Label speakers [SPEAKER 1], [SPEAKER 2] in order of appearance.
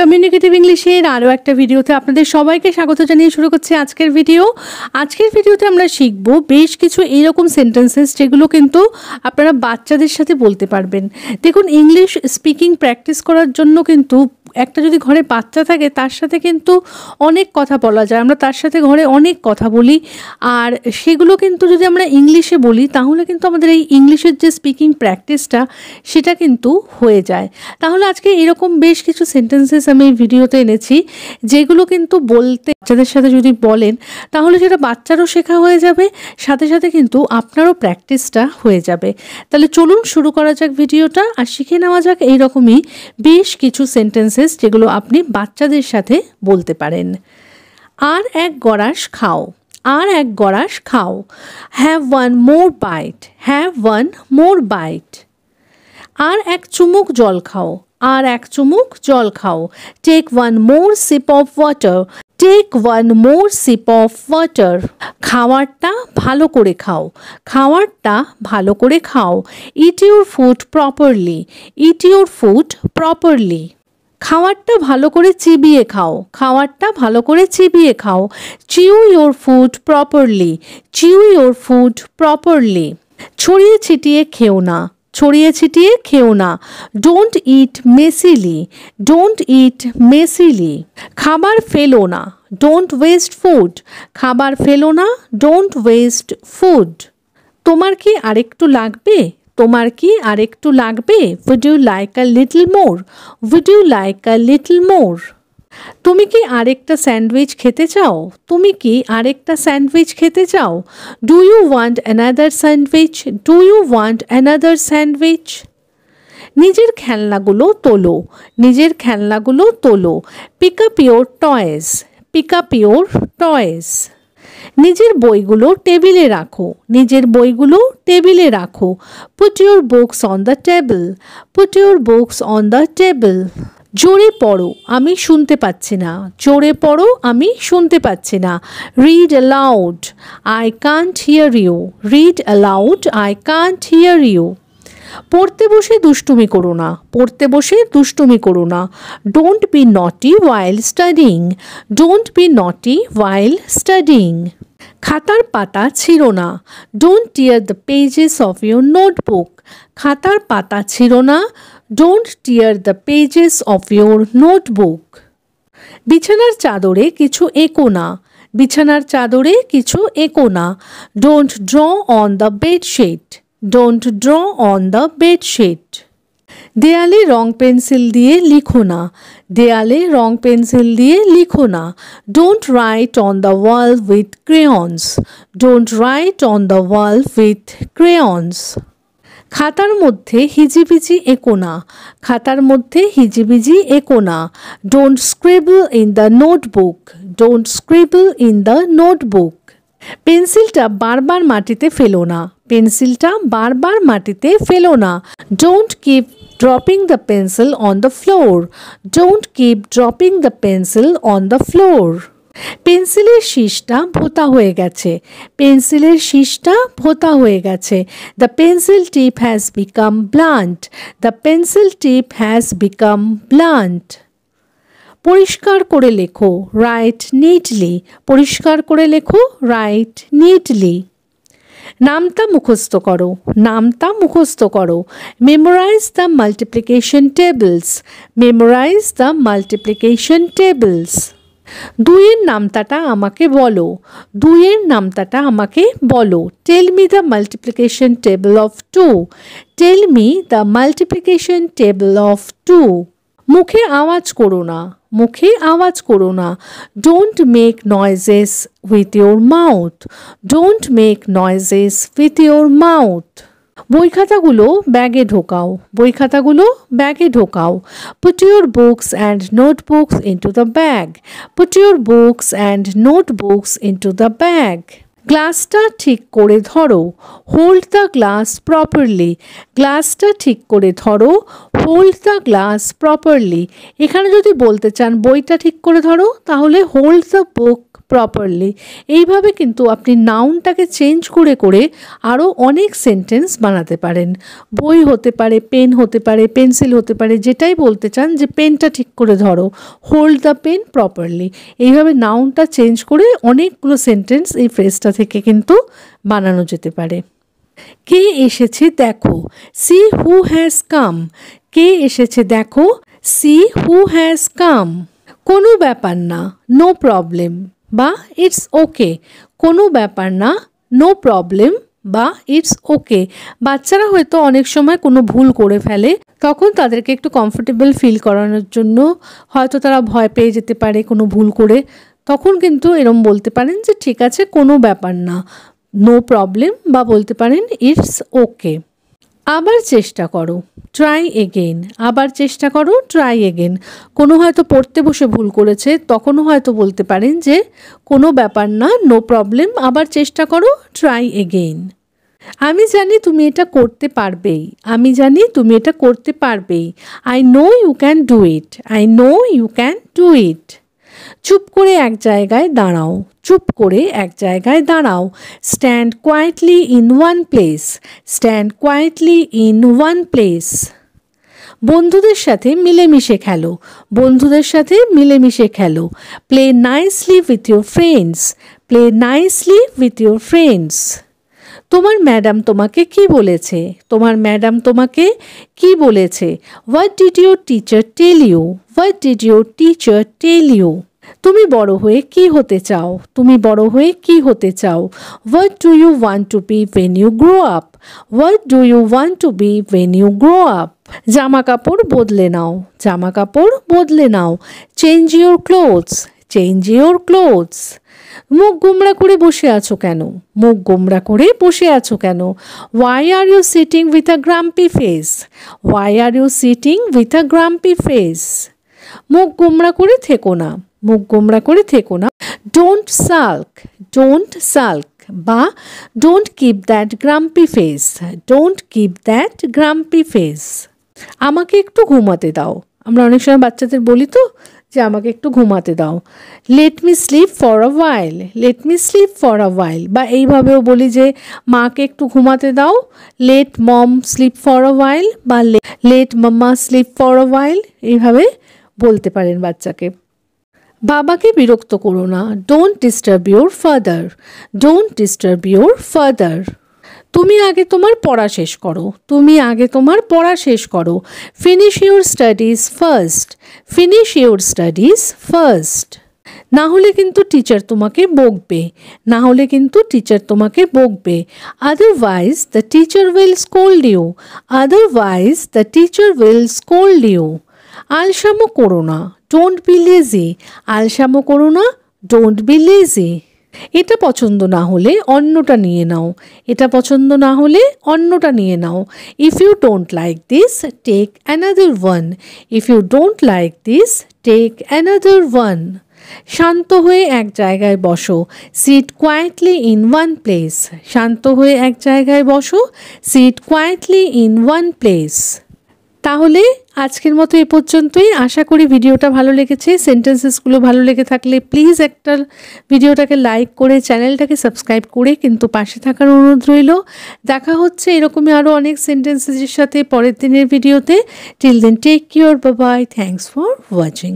[SPEAKER 1] Communicative ইংলিশের আরও একটা ভিডিওতে আপনাদের সবাইকে স্বাগত জানিয়ে শুরু করছি আজকের ভিডিওতে আমরা শিখব বেশ কিছু এইরকম সেন্টেন্সেস যেগুলো কিন্তু আপনারা বাচ্চাদের সাথে বলতে পারবেন। দেখুন, ইংলিশ স্পিকিং প্র্যাকটিস করার জন্য কিন্তু একটা যদি ঘরে বাচ্চা থাকে তার সাথে কিন্তু অনেক কথা বলা যায়, আমরা তার সাথে ঘরে অনেক কথা বলি, আর সেগুলো কিন্তু যদি আমরা ইংলিশে বলি তাহলে কিন্তু আমাদের এই ইংলিশের যে স্পিকিং প্র্যাকটিসটা সেটা কিন্তু হয়ে যায়। তাহলে আজকে এরকম বেশ কিছু সেন্টেন্সেস আমি এই ভিডিওতে এনেছি যেগুলো কিন্তু বলতে বাচ্চাদের সাথে যদি বলেন তাহলে সেটা বাচ্চারও শেখা হয়ে যাবে, সাথে সাথে কিন্তু আপনারও প্র্যাকটিসটা হয়ে যাবে। তাহলে চলুন শুরু করা যাক ভিডিওটা আর শিখে নেওয়া যাক এইরকমই বেশ কিছু সেন্টেন্সেস যেগুলো আপনি বাচ্চাদের সাথে বলতে পারেন। আর এক গড়াস খাও, আর এক গড়াস খাও। Have one more bite, have one more bite. আর এক চুমুক জল খাও, আর এক চুমুক জল খাও। Take one more sip of water, take one more sip of water. খাওয়ারটা ভালো করে খাও, খাওয়ারটা ভালো করে খাও। Eat your food properly, eat your food properly. খাওয়ারটা ভালো করে চিবিয়ে খাও, খাওয়ারটা ভালো করে চিবিয়ে খাও। Chew your food properly, chew your food properly. ছড়িয়ে ছিটিয়ে খেও না, ছড়িয়ে ছিটিয়ে খেও না। Don't eat messily, don't eat messily. খাবার ফেলো না, ডোন্ট ওয়েস্ট ফুড, খাবার ফেলো না, ডোন্ট ওয়েস্ট ফুড। তোমার কি আরেকটু লাগবে, তোমার কি আরেকটু লাগবে? Would you like a little more, would you like a little more. তুমি কি আরেকটা স্যান্ডউইচ খেতে চাও, তুমি কি আরেকটা স্যান্ডউইচ খেতে চাও? Do you want another sandwich, do you want another sandwich. নিজের খেলনাগুলো তোলো, নিজের খেলনাগুলো তোলো। Pick up your toys, pick up your toys. নিজের বইগুলো টেবিলে রাখো, নিজের বইগুলো টেবিলে রাখো। Put your books on the table, put your books on the table. জোরে পড়ো, আমি শুনতে পাচ্ছি না, জোরে পড়ো, আমি শুনতে পাচ্ছি না। Read aloud, I can't hear you, read aloud, I can't hear you. পড়তে বসে দুষ্টুমি করো না, পড়তে বসে দুষ্টুমি করো না। ডোন্ট বি নটি ওয়াইল স্টাডিং, ডোন্ট বি নটি ওয়াইল স্টাডিং। খাতার পাতা ছিঁড়ো না, don't tear the pages of your notebook, খাতার পাতা ছিঁড়ো না, don't tear the pages of your notebook. বিছানার চাদরে কিছু এঁকো না, বিছানার চাদরে কিছু এঁকো না। Don't draw on the bedsheet, don't draw on the bedsheet. দেয়ালে রং পেন্সিল দিয়ে লিখো না, দেয়ালে রং পেন্সিল দিয়ে লিখো না। Don't write on the wall with crayons, don't write on the wall with crayons. খাতার মধ্যে হিজিবিজি এঁকো না, খাতার মধ্যে হিজিবিজি এঁকো না। Don't scribble in the notebook, don't scribble in the notebook. পেন্সিলটা বারবার মাটিতে ফেলো না, পেন্সিলটা বারবার মাটিতে ফেলো না। Don't keep dropping the pencil on the floor, don't keep dropping the pencil on the floor. পেন্সিলের শীষটা ভোঁতা হয়ে গেছে, পেন্সিলের শীষটা ভোঁতা হয়ে গেছে। The pencil tip has become blunt, the pencil tip has become blunt. পরিষ্কার করে লেখো, রাইট নিটলি, পরিষ্কার করে লেখো, রাইট নিটলি। নামতা মুখস্থ করো, নামতা মুখস্থ করো। Memorise the multiplication tables, memorise the multiplication tables. দুইয়ের নামতাটা আমাকে বলো, দুইয়ের নামতাটা আমাকে বলো। Tell me the multiplication table of two, tell me the multiplication table of two. মুখে আওয়াজ করো না, মুখে আওয়াজ করো না। Don't make noises with your mouth, don't make noises with your mouth. বই খাতাগুলো ব্যাগে ঢোকাও, বই খাতাগুলো ব্যাগে ঢোকাও। Put your books and notebooks into the bag, put your books and notebooks into the bag. গ্লাসটা ঠিক করে ধরো, হোল্ড দ্য গ্লাস প্রপারলি, গ্লাসটা ঠিক করে ধরো, হোল্ড দ্য গ্লাস প্রপারলি। এখানে যদি বলতে চান বইটা ঠিক করে ধরো তাহলে হোল্ড দ্য বুক প্রপারলি। এইভাবে কিন্তু আপনি নাউনটাকে চেঞ্জ করে করে আরও অনেক সেন্টেন্স বানাতে পারেন। বই হতে পারে, পেন হতে পারে, পেন্সিল হতে পারে, যেটাই বলতে চান যে পেনটা ঠিক করে ধরো, হোল্ড দ্য পেন প্রপারলি। এইভাবে নাউনটা চেঞ্জ করে অনেকগুলো সেন্টেন্স এই ফ্রেজটা থেকে কিন্তু বানানো যেতে পারে। কে এসেছে দেখো, সি হু হ্যাজ কাম। কে এসেছে দেখো, সি হু হ্যাজ কাম। কোনো ব্যাপার না, নো প্রবলেম বা ইটস ওকে। কোনো ব্যাপার না, নো প্রবলেম বা ইটস ওকে। বাচ্চারা হয়তো অনেক সময় কোনো ভুল করে ফেলে, তখন তাদেরকে একটু কমফোর্টেবল ফিল করানোর জন্য হয়তো তারা ভয় পেয়ে যেতে পারে কোনো ভুল করে, তখন কিন্তু এরম বলতে পারেন যে ঠিক আছে, কোনো ব্যাপার না, নো প্রবলেম, বা বলতে পারেন ইটস ওকে। আবার চেষ্টা করো, ট্রাই এগেইন। আবার চেষ্টা করো, ট্রাই এগেইন। কোনো হয়তো পড়তে বসে ভুল করেছে, তখনও হয়তো বলতে পারেন যে কোনো ব্যাপার না, নো প্রবলেম, আবার চেষ্টা করো, ট্রাই এগেইন। আমি জানি তুমি এটা করতে পারবেই। আমি জানি তুমি এটা করতে পারবেই। I know you can do it. I know you can do it. চুপ করে এক জায়গায় দাঁড়াও। চুপ করে এক জায়গায় দাঁড়াও। Stand quietly in one place. Stand quietly in one place. বন্ধুদের সাথে মিলেমিশে খেলো। বন্ধুদের সাথে মিলেমিশে খেলো। Play nicely with your friends. Play nicely with your friends. তোমার ম্যাডাম তোমাকে কি বলেছে? তোমার ম্যাডাম তোমাকে কি বলেছে? What did your teacher tell you? What did your teacher tell you? তুমি বড় হয়ে কি হতে চাও? তুমি বড় হয়ে কি হতে চাও? What do you want to be when you grow up? What do you want to be when you grow up? জামা কাপড় বদলে নাও। জামা কাপড় বদলে নাও। Change your clothes. Change your clothes. মুখ গোমড়া করে বসে আছো কেন? মুখ গোমড়া করে বসে আছো কেন? Why are you sitting with a grumpy face? Why are you sitting with a grumpy face? মুখ গোমড়া করে থেকো না। মুখ গোমড়া করে থেকো না। Don't sulk. ডোন্ট সাল্ক বা don't keep that grumpy face. Don't keep that grumpy face. আমাকে একটু ঘুমাতে দাও। আমরা অনেক সময় বাচ্চাদের বলি তো যে আমাকে একটু ঘুমাতে দাও। Let me sleep for a while. Let me sleep for a while. বা এইভাবেও বলি যে মাকে একটু ঘুমাতে দাও। Let mom sleep for a while বা let mamma sleep for a while. এইভাবে বলতে পারেন বাচ্চাকে। বাবাকে বিরক্ত করো না। Don't disturb your father. Don't disturb your father. তুমি আগে তোমার পড়া শেষ করো। তুমি আগে তোমার পড়া শেষ করো। Finish your studies first. Finish your studies first. না হলে কিন্তু টিচার তোমাকে বকবে। না হলে কিন্তু টিচার তোমাকে বকবে। Otherwise the teacher will scold you. Otherwise the teacher will scold you. আলসামো করো না। Don't be lazy. আলসামো করো না। Don't be lazy. এটা পছন্দ না হলে অন্যটা নিয়ে নাও। এটা পছন্দ না হলে অন্যটা নিয়ে নাও। If you don't like this take another one. If you don't like this take another one. শান্ত হয়ে এক জায়গায় বসো। Sit quietly in one place. শান্ত হয়ে এক জায়গায় বসো। Sit quietly in one place. তাহলে আজকের মতো এ পর্যন্তই। আশা করি ভিডিওটা ভালো লেগেছে। সেন্টেন্সেসগুলো ভালো লেগে থাকলে প্লিজ একটা ভিডিওটাকে লাইক করে চ্যানেলটাকে সাবস্ক্রাইব করে কিন্তু পাশে থাকার অনুরোধ রইল। দেখা হচ্ছে এরকমই আরও অনেক সেন্টেন্সেসের সাথে পরের দিনের ভিডিওতে। Till then take care, bye bye, thanks for watching.